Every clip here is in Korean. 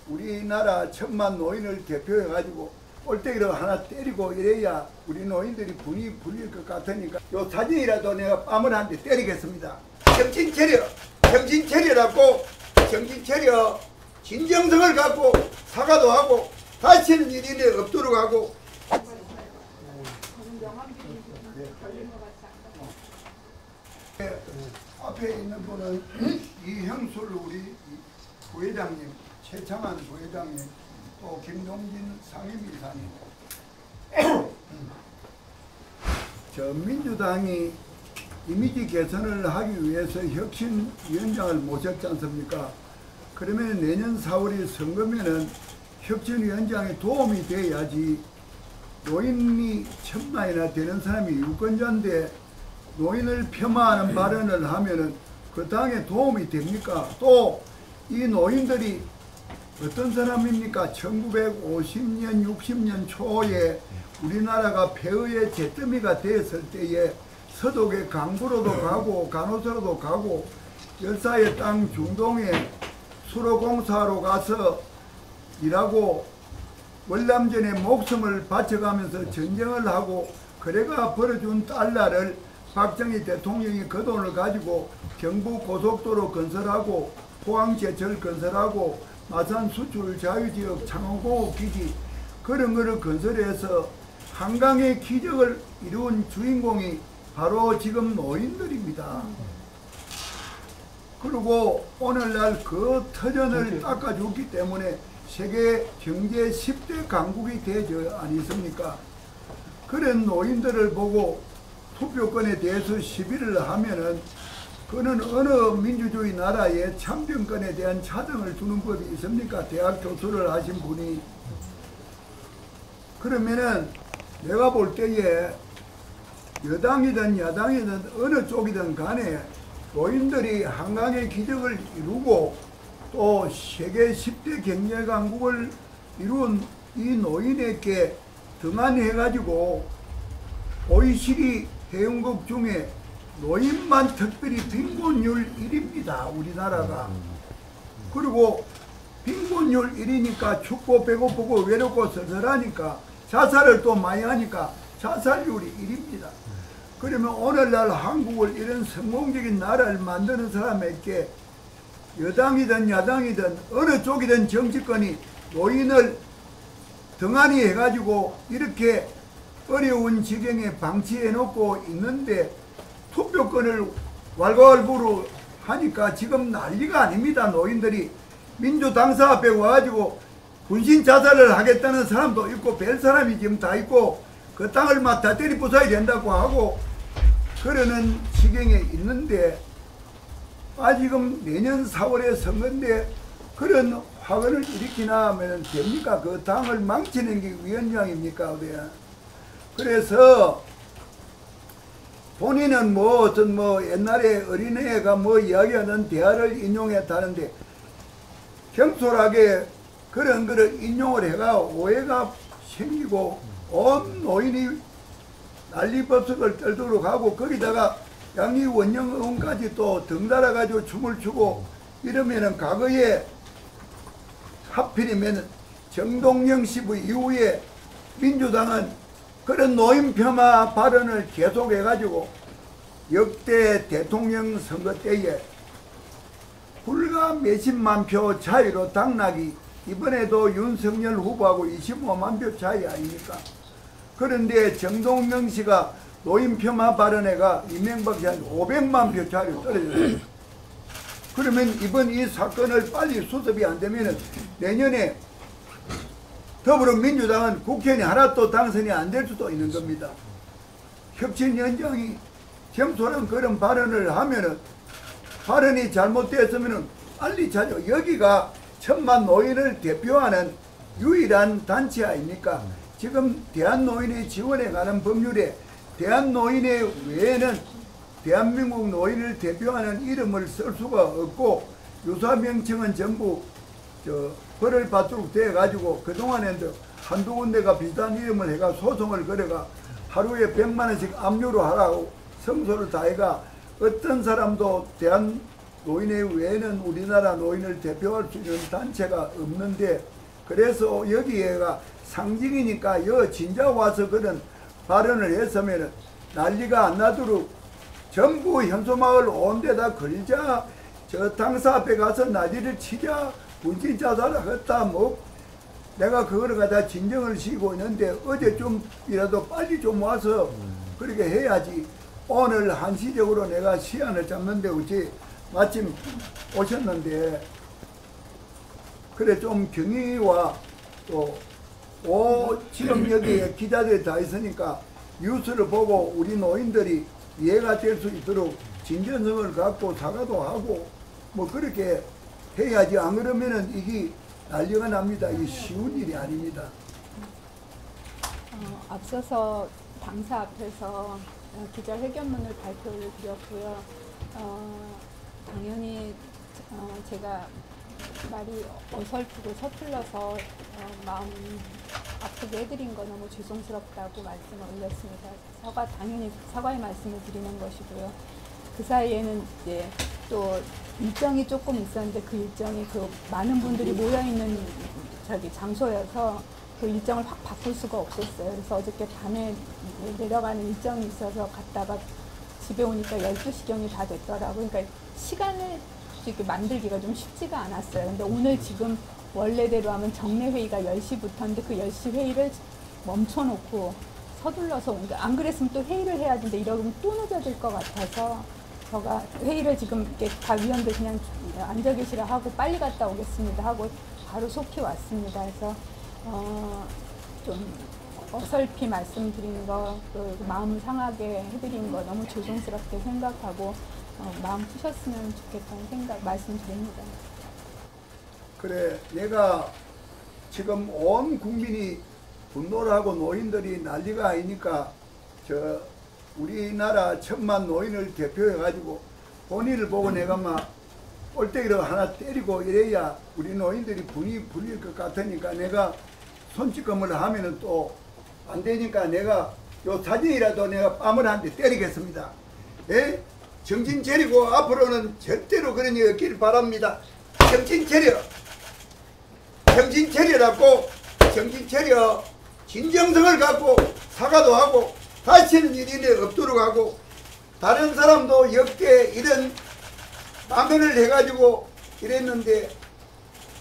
우리나라 천만 노인을 대표해가지고 꼴대기로 하나 때리고 이래야 우리 노인들이 분이 풀릴 것 같으니까 요 사진이라도 내가 뺨을 한 대 때리겠습니다. 정신 차려! 정신 차려라고! 정신 차려! 진정성을 갖고 사과도 하고 다시는 일이 없도록 하고. 앞에 있는 분은 이형술 우리 부회장님, 최창한 부회장님, 또 김동진 상임이사님. 저 민주당이 이미지 개선을 하기 위해서 혁신위원장을 모셨지 않습니까? 그러면 내년 4월이 선거면은 혁신위원장에 도움이 돼야지. 노인이 천만이나 되는 사람이 유권자인데 노인을 폄하하는 발언을 하면은 그 당에 도움이 됩니까? 또 이 노인들이 어떤 사람입니까? 1950년, 60년 초에 우리나라가 폐허의 잿더미가 되었을 때에 서독의 강부로도 가고 간호사로도 가고 열사의 땅 중동에 수로공사로 가서 일하고 월남전에 목숨을 바쳐가면서 전쟁을 하고 그래가 벌어준 달러를 박정희 대통령이 그 돈을 가지고 경부 고속도로 건설하고 포항제철 건설하고 마산 수출 자유지역 창원공업기지 그런 거를 건설해서 한강의 기적을 이룬 주인공이 바로 지금 노인들입니다. 그리고 오늘날 그 터전을 닦아줬기 때문에 세계 경제 10대 강국이 되지 않습니까? 그런 노인들을 보고 투표권에 대해서 시비를 하면은 그는 어느 민주주의 나라에 참정권에 대한 차등을 주는 법이 있습니까? 대학 교수를 하신 분이. 그러면은 내가 볼 때에 여당이든 야당이든 어느 쪽이든 간에 노인들이 한강의 기적을 이루고 또 세계 10대 경제 강국을 이룬 이 노인에게 등한해가지고 OECD 회원국 중에 노인만 특별히 빈곤율 1위입니다. 우리나라가. 그리고 빈곤율 1위니까 춥고 배고프고 외롭고 쓸쓸하니까 자살을 또 많이 하니까 자살률이 1위입니다. 그러면 오늘날 한국을 이런 성공적인 나라를 만드는 사람에게 여당이든 야당이든 어느 쪽이든 정치권이 노인을 등한히 해가지고 이렇게 어려운 지경에 방치해 놓고 있는데 투표권을 왈가왈부로 하니까 지금 난리가 아닙니다. 노인들이 민주당사 앞에 와가지고 분신 자살을 하겠다는 사람도 있고 별 사람이 지금 다 있고 그 땅을 막 다 때리 부숴야 된다고 하고 그러는 지경에 있는데 지금 내년 4월에 선거인데 그런 화근을 일으키나 하면 됩니까? 그 당을 망치는 게 위원장입니까? 그래서 본인은 어떤 옛날에 어린애가 이야기하는 대화를 인용했다는데 경솔하게 그런 거를 인용을 해가 오해가 생기고 온 노인이 난리법석을 떨도록 하고 거기다가 양리 원영의원까지 또 덩달아 가지고 춤을 추고 이러면은 과거에 하필이면 정동영 시부 이후에 민주당은 그런 노인 폄하 발언을 계속해 가지고 역대 대통령 선거 때에 불과 몇십만 표 차이로 당락이 이번에도 윤석열 후보하고 25만 표 차이 아닙니까? 그런데 정동영 씨가 노인 폄하 발언회가 이명박 씨한테 500만 표 차이로 떨어졌어요. 그러면 이번 이 사건을 빨리 수습이 안 되면 내년에 더불어민주당은 국회의원이 하나도 당선이 안 될 수도 있는 겁니다. 혁신위원장이 겸손한 그런 발언을 하면은 발언이 잘못되었으면은 빨리 찾아. 여기가 천만 노인을 대표하는 유일한 단체 아닙니까? 지금 대한노인의 지원에 관한 법률에 대한노인의 외에는 대한민국 노인을 대표하는 이름을 쓸 수가 없고 유사 명칭은 전부 벌을 받도록 돼가지고 그동안에도 한두 군데가 비슷한 이름을 해가 소송을 걸어가 하루에 100만 원씩 압류로 하라고 성소를 다해가 어떤 사람도 노인회 외에는 우리나라 노인을 대표할 수 있는 단체가 없는데, 그래서 여기에가 상징이니까 여 진짜 와서 그런 발언을 했으면 난리가 안 나도록 전부 현소마을 온 데다 걸자, 저 당사 앞에 가서 난리를 치자, 군신 자살을 했다, 뭐 내가 그거를 갖다 진정을 시키고 있는데 어제 좀이라도 빨리 좀 와서 그렇게 해야지. 오늘 한시적으로 내가 시간을 잡는데 어찌 마침 오셨는데, 그래 좀 경위와 또 지금 여기에 기자들이 다 있으니까 뉴스를 보고 우리 노인들이 이해가 될 수 있도록 진정성을 갖고 사과도 하고 뭐 그렇게 해야지. 안 그러면은 이게 난리가 납니다. 이게 쉬운 일이 아닙니다. 앞서서 당사 앞에서 기자회견문을 발표를 드렸고요. 당연히 제가 말이 어설프고 서툴러서 마음 아프게 해드린 거 너무 죄송스럽다고 말씀을 올렸습니다. 당연히 사과의 말씀을 드리는 것이고요. 그 사이에는 이제 또 일정이 조금 있었는데 그 일정이 그 많은 분들이 모여있는 장소여서 그 일정을 확 바꿀 수가 없었어요. 그래서 어저께 밤에 내려가는 일정이 있어서 갔다가 집에 오니까 12시경이 다 됐더라고요. 그러니까 시간을 이렇게 만들기가 좀 쉽지가 않았어요. 근데 오늘 지금 원래대로 하면 정례회의가 10시부터인데 그 10시 회의를 멈춰놓고 서둘러서 온 게, 안 그랬으면 또 회의를 해야 되는데 이러면 또 늦어질 것 같아서 제가 회의를 지금 이렇게 다 위원들 그냥 앉아 계시라 하고 빨리 갔다 오겠습니다 하고 바로 속히 왔습니다. 그래서 좀 어설피 말씀드린 거, 또 마음 상하게 해드린 거 너무 죄송스럽게 생각하고 마음 푸셨으면 좋겠다는 생각 말씀드립니다. 그래, 내가 지금 온 국민이 분노를 하고 노인들이 난리가 아니니까 저 우리나라 1000만 노인을 대표해가지고 본인을 보고 내가 막 꼴대기로 하나 때리고 이래야 우리 노인들이 분이 불릴 것 같으니까 내가 손찌검을 하면은 또 안 되니까 내가 요 사진이라도 내가 뺨을 한 대 때리겠습니다. 예? 정신 차리고 앞으로는 절대로 그런 일 없기를 바랍니다. 정신 차려. 정신 차리라고. 정신 차려. 진정성을 갖고 사과도 하고 다시는 일이 없도록 하고, 다른 사람도 역대 이런 망언을 해가지고 이랬는데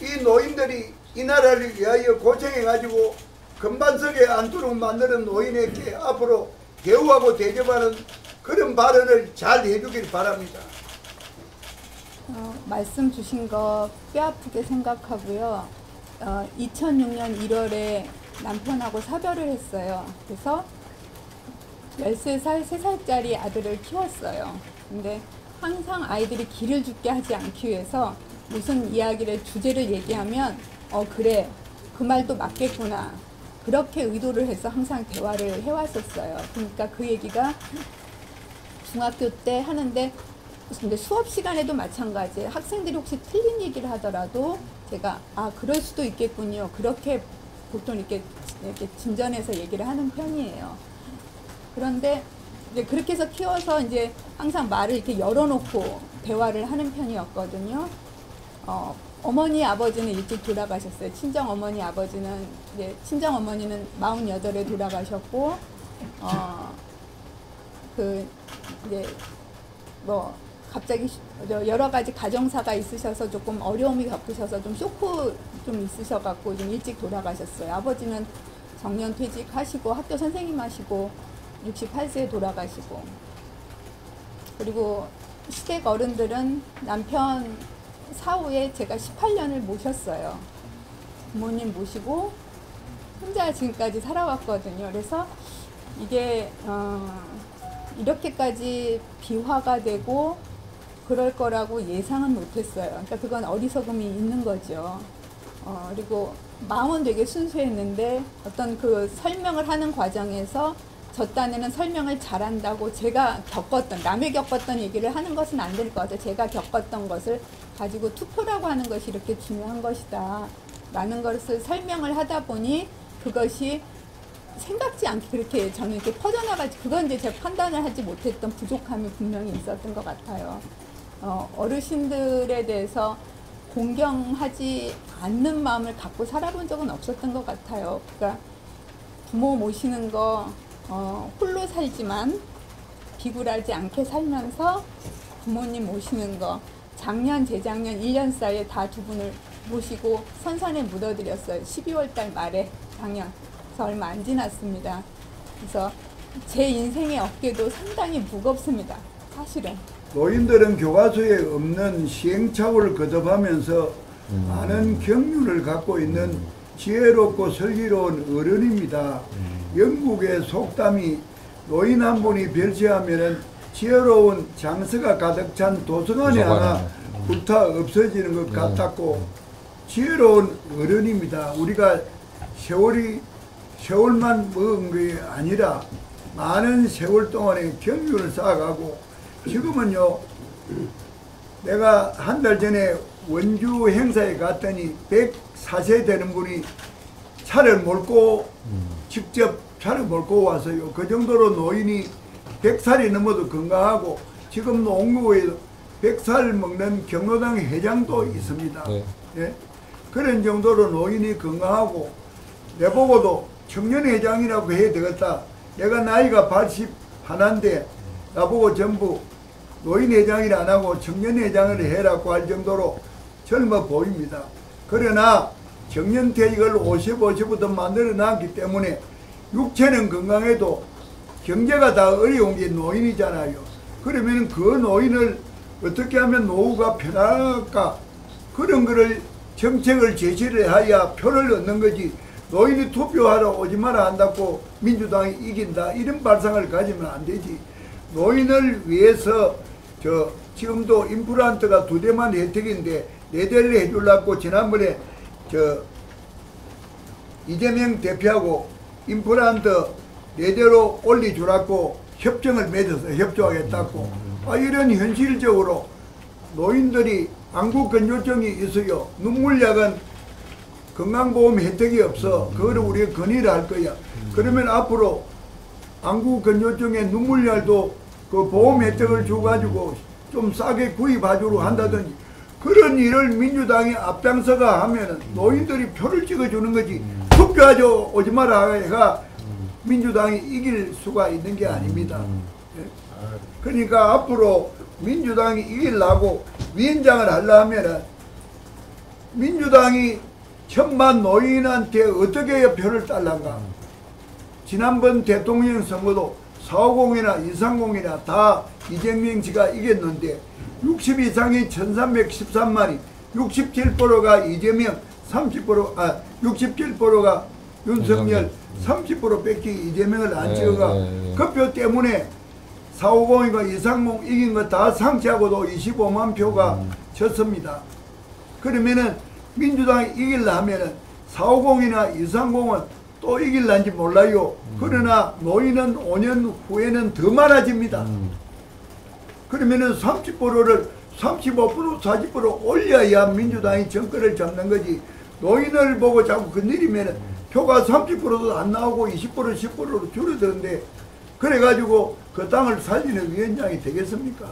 이 노인들이 이 나라를 위하여 고생해가지고 금반석에 앉도록 만드는 노인에게 앞으로 대우하고 대접하는 그런 발언을 잘 해주길 바랍니다. 말씀 주신 거 뼈아프게 생각하고요. 2006년 1월에 남편하고 사별을 했어요. 그래서 13살, 3살짜리 아들을 키웠어요. 근데 항상 아이들이 기를 죽게 하지 않기 위해서 무슨 이야기를, 주제를 얘기하면 그래, 그 말도 맞겠구나, 그렇게 의도를 해서 항상 대화를 해왔었어요. 그러니까 그 얘기가 중학교 때 하는데, 근데 수업 시간에도 마찬가지예요. 학생들이 혹시 틀린 얘기를 하더라도 제가 그럴 수도 있겠군요, 그렇게 보통 이렇게 진전해서 얘기를 하는 편이에요. 그런데 이제 그렇게 해서 키워서 이제 항상 말을 이렇게 열어놓고 대화를 하는 편이었거든요. 어머니 아버지는 일찍 돌아가셨어요. 친정 어머니 아버지는, 이제 친정 어머니는 48에 돌아가셨고, 이제 뭐 갑자기 여러 가지 가정사가 있으셔서 조금 어려움이 겪으셔서 좀 쇼크 좀 있으셔갖고 좀 일찍 돌아가셨어요. 아버지는 정년 퇴직하시고 학교 선생님 하시고 68세에 돌아가시고, 그리고 시댁 어른들은 남편 사후에 제가 18년을 모셨어요. 부모님 모시고 혼자 지금까지 살아왔거든요. 그래서 이게 이렇게까지 비화가 되고 그럴 거라고 예상은 못했어요. 그러니까 그건 어리석음이 있는 거죠. 그리고 마음은 되게 순수했는데 어떤 그 설명을 하는 과정에서 저 딴에는 설명을 잘한다고 제가 겪었던, 남이 겪었던 얘기를 하는 것은 안 될 것 같아요. 제가 겪었던 것을 가지고 투표라고 하는 것이 이렇게 중요한 것이다 라는 것을 설명을 하다 보니 그것이 생각지 않게 그렇게 저는 이렇게 퍼져나가지, 그건 이제 제가 판단을 하지 못했던 부족함이 분명히 있었던 것 같아요. 어르신들에 대해서 공경하지 않는 마음을 갖고 살아본 적은 없었던 것 같아요. 그러니까 부모 모시는 거 홀로 살지만 비굴하지 않게 살면서 부모님 모시는 거 작년, 재작년 1년 사이에 다 두 분을 모시고 선산에 묻어드렸어요. 12월 달 말에 작년. 그래서 얼마 안 지났습니다. 그래서 제 인생의 어깨도 상당히 무겁습니다. 사실은. 노인들은 교과서에 없는 시행착오를 거듭하면서 많은 경륜을 갖고 있는 지혜롭고 슬기로운 어른입니다. 영국의 속담이 노인 한 분이 별세하면은 지혜로운 장서가 가득 찬 도서관이 하나 불타 없어지는 것 같았고, 지혜로운 어른입니다. 우리가 세월만 먹은 게 아니라 많은 세월 동안에 경륜을 쌓아가고, 지금은요, 내가 한 달 전에 원주 행사에 갔더니 104세 되는 분이 차를 몰고 직접 차를 몰고 와서요. 그 정도로 노인이 100살이 넘어도 건강하고, 지금 농구에 100살 먹는 경로당 회장도 있습니다. 네. 예? 그런 정도로 노인이 건강하고, 내보고도 청년회장이라고 해야 되겠다. 내가 나이가 81인데 나보고 전부 노인회장을 안 하고 청년회장을 해라고 할 정도로 젊어 보입니다. 그러나 정년퇴직을 55세부터 만들어 놨기 때문에 육체는 건강해도 경제가 다 어려운 게 노인이잖아요. 그러면 그 노인을 어떻게 하면 노후가 편할까? 그런 거를 정책을 제시를 해야 표를 얻는 거지. 노인이 투표하러 오지 마라 한다고 민주당이 이긴다, 이런 발상을 가지면 안 되지. 노인을 위해서 지금도 임플란트가 2대만 혜택인데 4대를 해주려고 지난번에 이재명 대표하고 임플란트 4대로 올려주라고 협정을 맺어서 협조하겠다고. 이런 현실적으로 노인들이 안구건조증이 있어요. 눈물약은 건강보험 혜택이 없어. 그거를 우리가 건의를 할 거야. 그러면 앞으로 안구건조증에 눈물약도 그 보험 혜택을 줘가지고 좀 싸게 구입하도록 한다든지, 그런 일을 민주당이 앞장서가 하면은 노인들이 표를 찍어주는 거지. 투표하죠 오지 마라 해가 민주당이 이길 수가 있는 게 아닙니다. 예? 그러니까 앞으로 민주당이 이기려고 위원장을 하려면은 민주당이 천만 노인한테 어떻게 표를 달란가. 지난번 대통령 선거도 450이나 230이나 다 이재명 씨가 이겼는데 60 이상이 1313만이, 67%가 이재명, 67%가 윤석열, 30%밖에 이재명을 안 찍어가. 그 표 때문에 450이가 230 이긴 거 다 상치하고도 25만 표가 졌습니다. 그러면은 민주당이 이길라 하면은 450이나 230은 또 이길란지 몰라요. 그러나 노인은 5년 후에는 더 많아집니다. 그러면은 30%를 35%, 40% 올려야 민주당이 정권을 잡는 거지. 노인을 보고 자꾸 건드리면은 표가 30%도 안 나오고 20%, 10%로 줄어드는데, 그래가지고 그 땅을 살리는 위원장이 되겠습니까?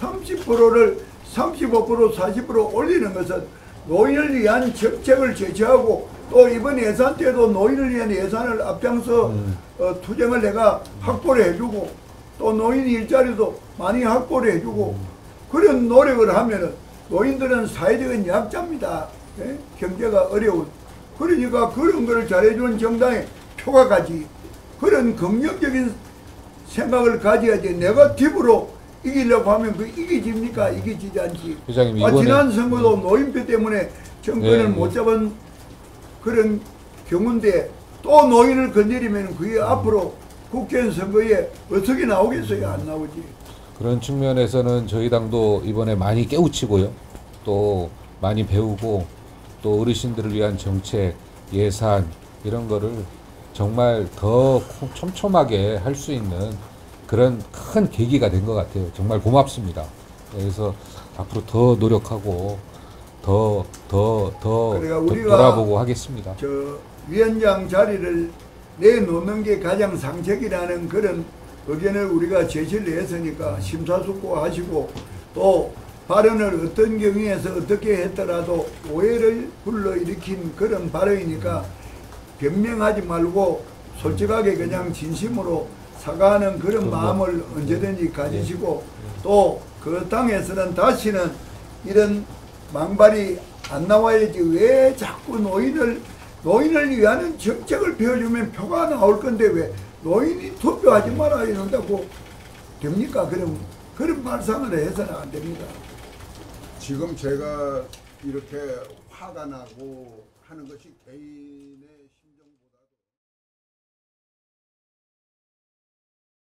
30%를 35%, 40% 올리는 것은 노인을 위한 정책을 제시하고, 또 이번 예산 때도 노인을 위한 예산을 앞장서 투쟁을 내가 확보를 해주고, 또 노인 일자리도 많이 확보를 해주고, 그런 노력을 하면은 노인들은 사회적인 약자입니다. 예? 경제가 어려운. 그러니까 그런 거를 잘해주는 정당에 표가 가지. 그런 긍정적인 생각을 가져야지. 네거티브로 이기려고 하면 그 이기집니까? 이기지지 않지. 회장님, 이번에 지난 선거도 노인표 때문에 정권을 못 잡은 그런 경우인데, 또 노인을 건드리면 그게 앞으로 국회의원 선거에 어떻게 나오겠어요? 안 나오지. 그런 측면에서는 저희 당도 이번에 많이 깨우치고요. 또 많이 배우고, 또 어르신들을 위한 정책, 예산 이런 거를 정말 더 촘촘하게 할 수 있는 그런 큰 계기가 된 것 같아요. 정말 고맙습니다. 그래서 앞으로 더 노력하고 더 그러니까 우리가 돌아보고 하겠습니다. 위원장 자리를 내놓는 게 가장 상책이라는 그런 의견을 우리가 제시를 했으니까 심사숙고하시고 또 발언을 어떤 경위에서 어떻게 했더라도 오해를 불러일으킨 그런 발언이니까 변명하지 말고 솔직하게 그냥 진심으로 사과하는 그런 마음을 언제든지 가지시고 또 그 당에서는 다시는 이런 망발이 안 나와야지 왜 자꾸 노인을 위한 정책을 펴주면 표가 나올 건데 왜 노인이 투표하지 말아야 된다고 됩니까? 그런 말상을 해서는 안 됩니다. 지금 제가 이렇게 화가 나고 하는 것이 개인의